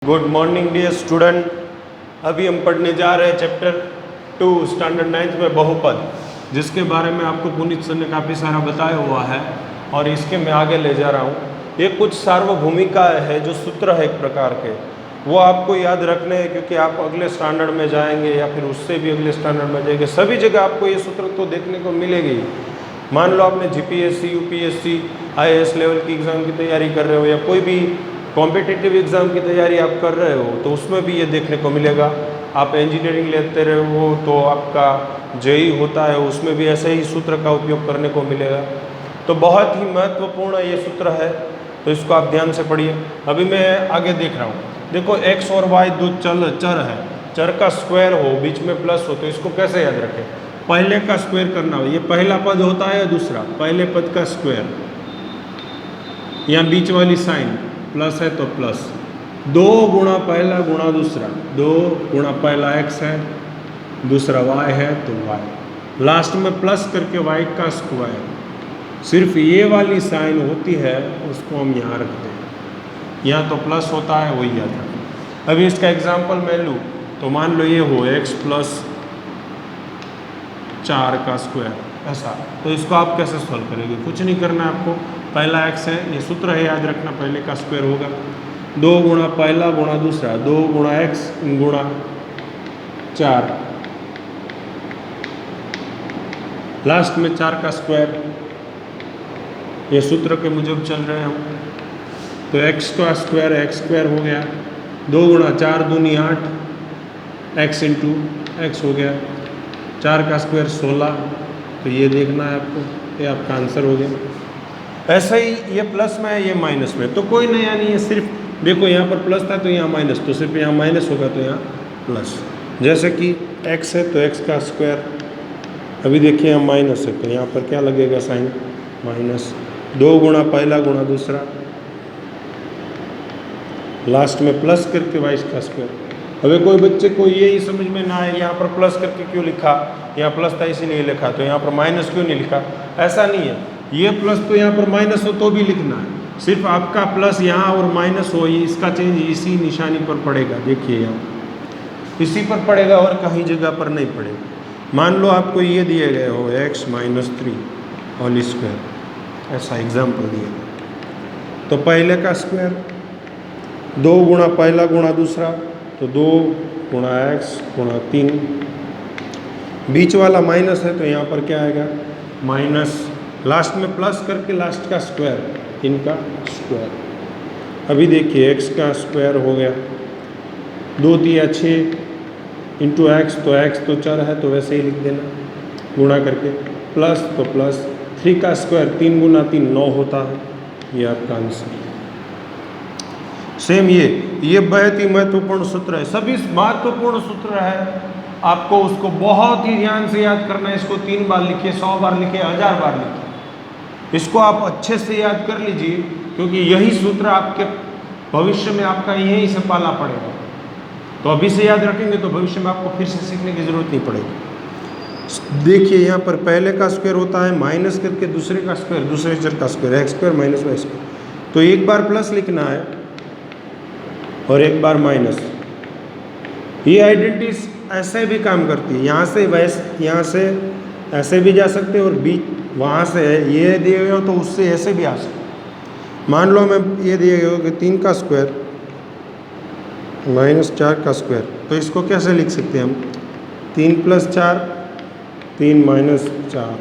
Good morning dear student. अभी हम पढ़ने जा रहे हैं चैप्टर 2 स्टैंडर्ड 9th में बहुपद, जिसके बारे में आपको पुनीत सर ने काफ़ी सारा बताया हुआ है और इसके मैं आगे ले जा रहा हूँ। ये कुछ सार्वभौमिका है जो सूत्र है एक प्रकार के, वो आपको याद रखने हैं क्योंकि आप अगले स्टैंडर्ड में जाएंगे या फिर उससे भी अगले स्टैंडर्ड में जाएंगे, सभी जगह आपको ये सूत्र तो देखने को मिलेगी। मान लो आपने जीपीएससी, यूपीएससी, आईएएस लेवल की एग्ज़ाम की तैयारी कर रहे हो या कोई भी कॉम्पिटिटिव एग्ज़ाम की तैयारी आप कर रहे हो तो उसमें भी ये देखने को मिलेगा। आप इंजीनियरिंग लेते रहे हो तो आपका जेई होता है, उसमें भी ऐसे ही सूत्र का उपयोग करने को मिलेगा। तो बहुत ही महत्वपूर्ण ये सूत्र है, तो इसको आप ध्यान से पढ़िए। अभी मैं आगे देख रहा हूँ, देखो एक्स और वाई दो चर है, चर का स्क्वायर हो बीच में प्लस हो तो इसको कैसे याद रखें? पहले का स्क्वायर करना हो, ये पहला पद होता है या दूसरा? पहले पद का स्क्वायर, यहाँ बीच वाली साइन प्लस है तो प्लस, 2 गुणा पहला गुणा दूसरा, 2 गुणा पहला एक्स है, दूसरा वाई है तो वाई, लास्ट में प्लस करके वाई का स्क्वायर। सिर्फ ये वाली साइन होती है उसको हम यहाँ रखते हैं, यहाँ तो प्लस होता है वही याद रखें। अभी इसका एग्जाम्पल मैं लूँ तो मान लो ये हो एक्स प्लस 4 का स्क्वायर, ऐसा। तो इसको आप कैसे सॉल्व करेंगे? कुछ नहीं करना है आपको, पहला एक्स है, ये सूत्र है याद रखना, पहले का स्क्वायर होगा 2 गुणा पहला गुणा दूसरा, 2 गुणा एक्स गुणा 4, लास्ट में 4 का स्क्वायर। ये सूत्र के मुजब चल रहे हैं हम, तो एक्स का स्क्वायर एक्स स्क्वायर हो गया, 2 गुणा 4 दूनी 8, एक्स इंटू एक्स हो गया, 4 का स्क्वायर 16। तो ये देखना है आपको, ये आपका आंसर हो गया। ऐसा ही ये प्लस में है, ये माइनस में, तो कोई नया नहीं है, सिर्फ देखो यहाँ पर प्लस था तो यहाँ माइनस, तो सिर्फ यहाँ माइनस होगा तो यहाँ प्लस। जैसे कि x है तो x का स्क्वायर, अभी देखिए यहाँ माइनस है तो यहाँ पर क्या लगेगा? Sign minus. 2 गुणा पहला गुणा दूसरा, लास्ट में प्लस करके वाई का स्क्वायर। अबे कोई बच्चे को ये ही समझ में ना आए, यहाँ पर प्लस करके क्यों लिखा, यहाँ प्लस था इसीलिए लिखा, तो यहाँ पर माइनस क्यों नहीं लिखा? ऐसा नहीं है, ये प्लस तो यहाँ पर माइनस हो तो भी लिखना है, सिर्फ आपका प्लस यहाँ और माइनस हो, ये इसका चेंज इसी निशानी पर पड़ेगा। देखिए यहाँ इसी पर पड़ेगा और कहीं जगह पर नहीं पड़ेगा। मान लो आपको ये दिए गए हो x - 3 होल स्क्वायर, ऐसा एग्जाम्पल दिए गए, तो पहले का स्क्वायर 2 गुणा पहला गुणा दूसरा, तो 2 गुणा x गुणा 3, बीच वाला माइनस है तो यहाँ पर क्या आएगा? माइनस, लास्ट में प्लस करके लास्ट का स्क्वायर, इनका स्क्वायर। अभी देखिए x का स्क्वायर हो गया, 2 तिया 6 इंटू एक्स, तो x तो चर है तो वैसे ही लिख देना, गुणा करके प्लस तो प्लस, 3 का स्क्वायर 3 गुना 3 9 होता है, ये आपका आंसर। सेम ये बहुत ही महत्वपूर्ण सूत्र है, सभी महत्वपूर्ण सूत्र है, आपको उसको बहुत ही ध्यान से याद करना है। इसको 3 बार लिखिए, 100 बार लिखिए, 1000 बार लिखिए, इसको आप अच्छे से याद कर लीजिए, क्योंकि यही सूत्र आपके भविष्य में आपका यहीं से पाला पड़ेगा। तो अभी से याद रखेंगे तो भविष्य में आपको फिर से सीखने की ज़रूरत नहीं पड़ेगी। देखिए यहाँ पर पहले का स्क्वायर होता है माइनस करके दूसरे का स्क्वायर, दूसरे चर का square, x square minus y square, तो एक बार प्लस लिखना है और एक बार माइनस। ये आइडेंटिटी ऐसे भी काम करती है, यहाँ से वैसे, यहाँ से ऐसे भी जा सकते हैं और बीच वहाँ से ये दिए गए हो तो उससे ऐसे भी आ सकते। मान लो मैं ये दिए गए हो कि 3 का स्क्वायर -4 का स्क्वायर, तो इसको कैसे लिख सकते हैं हम? 3 + 4, 3 - 4,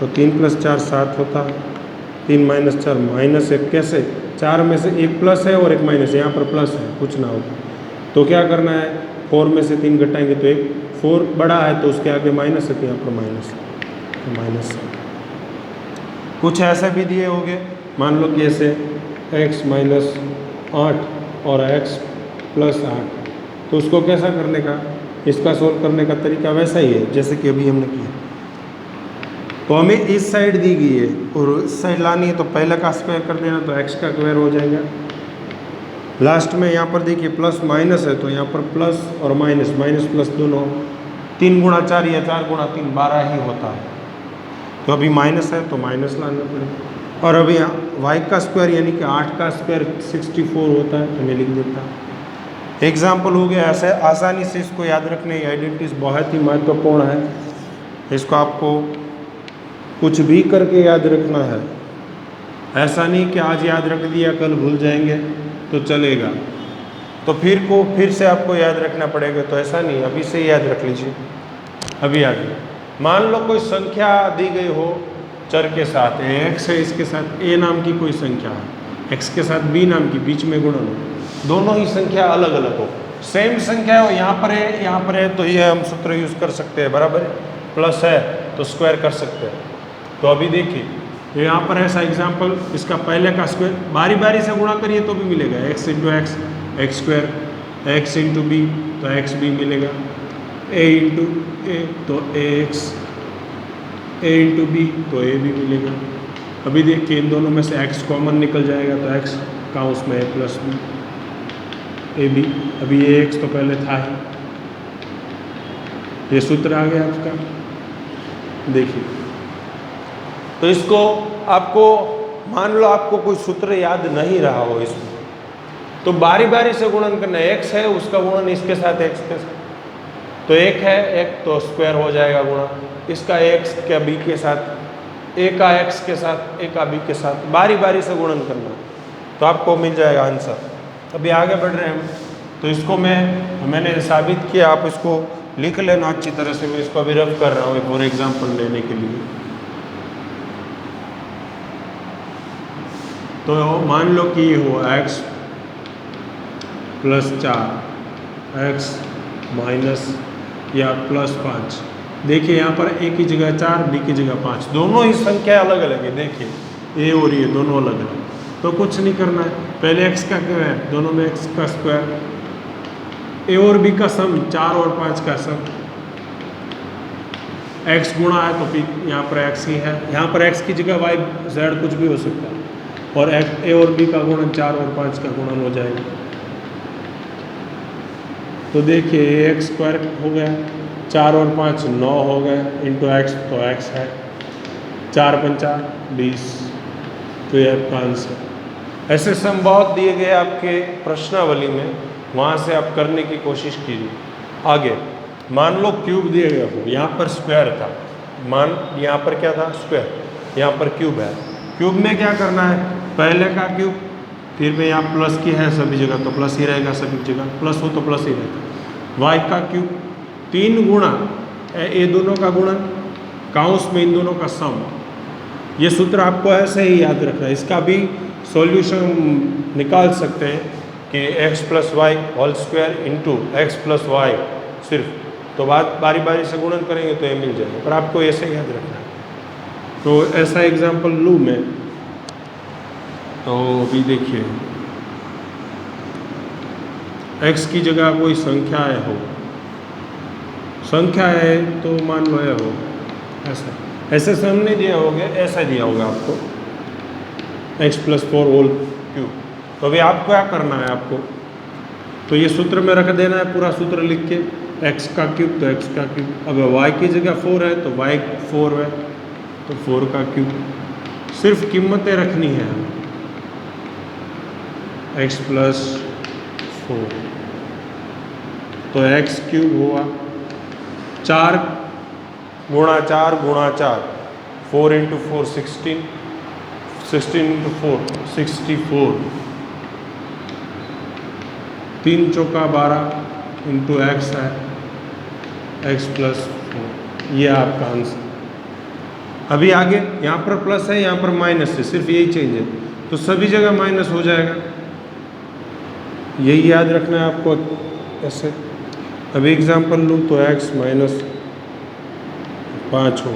तो 3 + 4 7 होता है, 3 - 4 -1, कैसे? 4 में से एक प्लस है और एक माइनस है, यहाँ पर प्लस है, कुछ ना हो तो क्या करना है? 4 में से 3 घटाएंगे तो एक 4 बड़ा है तो उसके आगे माइनस है तो यहाँ पर माइनस है, तो माइनस है। कुछ ऐसे भी दिए होंगे, मान लो कि ऐसे x - 8 और x + 8, तो उसको कैसा करने का? इसका सोल्व करने का तरीका वैसा ही है जैसे कि अभी हमने किया। तो हमें इस साइड दी गई है और इस साइड लानी है, तो पहले का स्क्वायर कर देना तो x का स्क्वायर हो जाएगा। लास्ट में यहाँ पर देखिए प्लस माइनस है तो यहाँ पर प्लस और माइनस, माइनस प्लस दोनों, 3 गुणा 4 या 4 गुणा 3 12 ही होता है, तो अभी माइनस है तो माइनस लाना पड़ेगा। और अभी y का स्क्वायर यानी कि 8 का स्क्वायर 64 होता है, तो मैं लिख देता हूँ। एग्जाम्पल हो गया ऐसे, आसानी से इसको याद रखने की आइडेंटिटीज बहुत ही महत्वपूर्ण है। इसको आपको कुछ भी करके याद रखना है, ऐसा नहीं कि आज याद रख दिया कल भूल जाएंगे तो चलेगा, तो फिर से आपको याद रखना पड़ेगा। तो ऐसा नहीं, अभी से याद रख लीजिए। अभी आगे मान लो कोई संख्या दी गई हो चर के साथ, x है, इसके साथ a नाम की कोई संख्या है, x के साथ b नाम की, बीच में गुणन हो, दोनों ही संख्या अलग अलग हो, सेम संख्या हो, यहाँ पर है यहाँ पर है, तो ये हम सूत्र यूज कर सकते हैं, बराबर है, प्लस है तो स्क्वायर कर सकते हैं। तो अभी देखिए यहाँ पर ऐसा एग्जाम्पल, इसका पहले का स्क्वायर बारी बारी से गुणा करिए तो भी मिलेगा, x into x x square, x into B तो एक्स बी मिलेगा, a इंटू ए तो ax, a इंटू बी तो a भी मिलेगा। अभी देखिए इन दोनों में से x कॉमन निकल जाएगा तो x का उसमें a plus B A B, अभी ax तो पहले था ही, ये सूत्र आ गया आपका। देखिए तो इसको आपको, मान लो आपको कोई सूत्र याद नहीं रहा हो इसमें, तो बारी बारी से गुणन करना है, x है उसका गुणन इसके साथ x के साथ, तो एक है एक तो स्क्वायर हो जाएगा गुणा, इसका x का b के साथ, a का x के साथ, a का b के साथ, बारी बारी से गुणन करना, तो आपको मिल जाएगा आंसर। अभी आगे बढ़ रहे हैं हम, तो इसको मैंने साबित किया, आप इसको लिख लेना अच्छी तरह से, मैं इसको अभी रफ कर रहा हूँ फॉर एग्जाम्पल लेने के लिए। तो मान लो कि ये हो x प्लस 4, x माइनस या प्लस 5, देखिए यहाँ पर a की जगह 4, b की जगह 5, दोनों ही संख्या अलग अलग है, देखिए a और ये दोनों अलग अलग, तो कुछ नहीं करना है, पहले x का क्या है, दोनों में x का स्क्वायर, a और b का सम 4 और 5 का सम, x गुणा है तो b यहाँ पर x ही है, यहाँ पर x की जगह y z कुछ भी हो सकता है, और a और b का गुणन 4 और 5 का गुणन हो जाएगा। तो देखिए एक्स स्क्वायर हो गया, 4 और 5 9 हो गए, इंटू एक्स तो x है, 4 पंचा 20, तो ये आपका आंसर। ऐसे सम बहुत दिए गए आपके प्रश्नावली में, वहाँ से आप करने की कोशिश कीजिए। आगे मान लो क्यूब दिए गए हो, यहाँ पर स्क्वायर था, यहाँ पर क्या था स्क्वायर, यहाँ पर क्यूब है, क्यूब में क्या करना है, पहले का क्यूब, फिर में यहाँ प्लस की है सभी जगह तो प्लस ही रहेगा, सभी जगह प्लस हो तो प्लस ही रहेगा, y का क्यूब 3 गुणा ये दोनों का गुणन, काउंस में इन दोनों का सम। ये सूत्र आपको ऐसे ही याद रखना है, इसका भी सॉल्यूशन निकाल सकते हैं कि x plus y whole square into x plus y सिर्फ, तो बारी बारी से गुणन करेंगे तो ये मिल जाएगा, पर आपको ऐसे याद रखना है। तो ऐसा एग्जाम्पल लूँ मैं, तो अभी देखिए x की जगह कोई संख्या हो, संख्या है तो मान लो ये हो, ऐसे सामने दिया होगा, ऐसा दिया होगा आपको x प्लस 4 होल क्यूब। तो अभी आपको क्या करना है, आपको तो ये सूत्र में रख देना है, पूरा सूत्र लिख के, x का क्यूब तो x का क्यूब, अब y की जगह 4 है तो y 4 है तो 4 का क्यूब, सिर्फ कीमतें रखनी है, x प्लस 4 तो x क्यूब हुआ, 4 गुणा 4 गुणा 4, 4 इंटू 4 16, 16 इंटू 4 64, 3 चौका 12 इंटू एक्स है, x प्लस 4, ये आपका आंसर। अभी आगे यहाँ पर प्लस है, यहाँ पर माइनस है, सिर्फ यही चेंज है, तो सभी जगह माइनस हो जाएगा, यही याद रखना है आपको ऐसे। अभी एग्जाम्पल लूँ तो x माइनस 5 हो,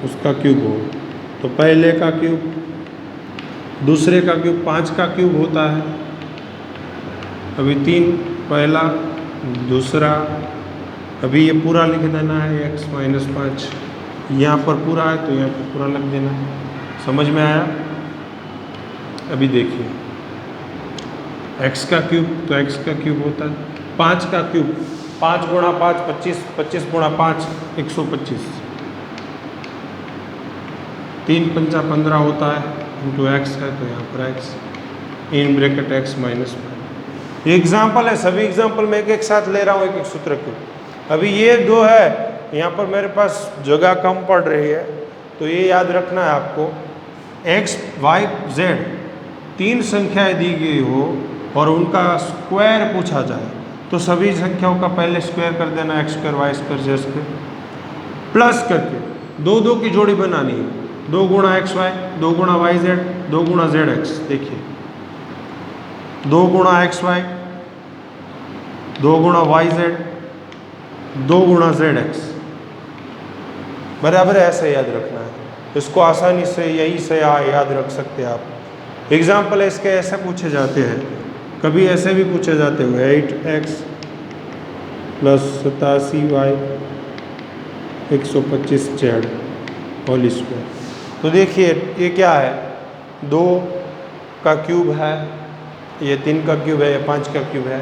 उसका क्यूब हो, तो पहले का क्यूब, दूसरे का क्यूब, 5 का क्यूब होता है, अभी 3 पहला दूसरा, अभी ये पूरा लिख देना है x माइनस 5, यहाँ पर पूरा है तो यहाँ पर पूरा लिख देना है, समझ में आया। अभी देखिए x का क्यूब तो x का क्यूब होता है, 5 का क्यूब, 5 गुणा 5 25, 25 गुणा 5 125, 3 पंचा 15 होता है, इंटू एक्स है तो यहाँ पर x in bracket x minus y. Example है, सभी एग्जाम्पल में एक एक साथ ले रहा हूँ एक एक सूत्र को। अभी ये दो है, यहाँ पर मेरे पास जगह कम पड़ रही है तो ये याद रखना है आपको, एक्स वाई जेड तीन संख्याएं दी गई हो और उनका स्क्वायर पूछा जाए तो सभी संख्याओं का पहले स्क्वायर कर देना, x square y square z square, plus करके दो दो की जोड़ी बनानी है, 2 गुणा एक्स वाई, 2 गुणा वाई जेड, 2 गुणा जेड एक्स। देखिए 2 गुणा एक्स वाई, 2 गुणा वाई जेड, 2 गुणा जेड एक्स, बराबर ऐसे याद रखना है। इसको आसानी से यही से याद रख सकते हैं आप। एग्जाम्पल इसके ऐसे पूछे जाते हैं, कभी ऐसे भी पूछे जाते हुए 8x plus 87y 125 Z whole square. तो देखिए ये क्या है, 2 का क्यूब है, ये 3 का क्यूब है, ये 5 का क्यूब है,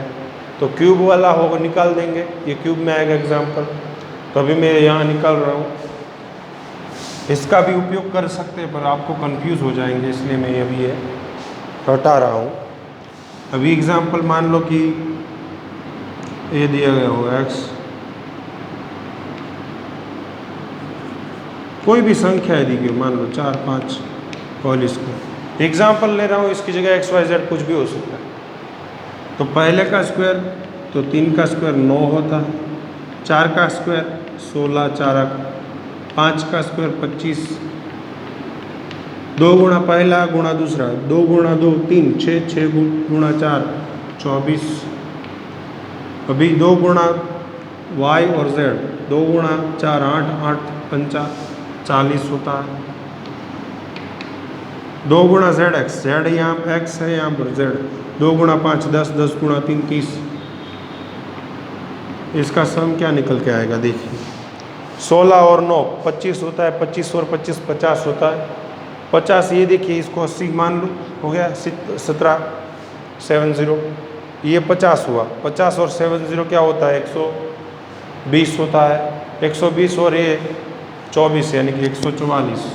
तो क्यूब वाला होगा निकाल देंगे, ये क्यूब में आएगा एग्जाम्पल। तो अभी मैं यहाँ निकाल रहा हूँ, इसका भी उपयोग कर सकते हैं पर आपको कंफ्यूज हो जाएंगे इसलिए मैं ये भी है हटा रहा हूँ। अभी एग्जाम्पल मान लो कि ये दिया गया हो x, कोई भी संख्या दी गई, मान लो 4, 5 होल स्क्वायर। एग्जाम्पल ले रहा हूँ, इसकी जगह एक्स वाई जेड कुछ भी हो सकता है। तो पहले का स्क्वायर तो 3 का स्क्वायर 9 होता है, 4 का स्क्वायर 16, 4 5 का स्क्वायर 25, 2 गुणा पहला गुणा दूसरा, 2 गुणा 2 3, 6, 6 गुणा 4 24। अभी 2 गुणा वाई और जेड, 2 गुणा 4 8, 8 5 40 होता है। 2 गुणा जेड एक्स, जेड यहाँ पर एक्स है, यहाँ पर जेड, 2 गुणा 5 10, 10 गुणा 3 30। इसका सम क्या निकल के आएगा देखिए, 16 और 9 25 होता है, 25 और 25 50 होता है। 50 ये देखिए, इसको 80 मान लो, हो गया 17 70, ये 50 हुआ, 50 और 70 क्या होता है 120 होता है, 120 और ये 24 यानी कि 144।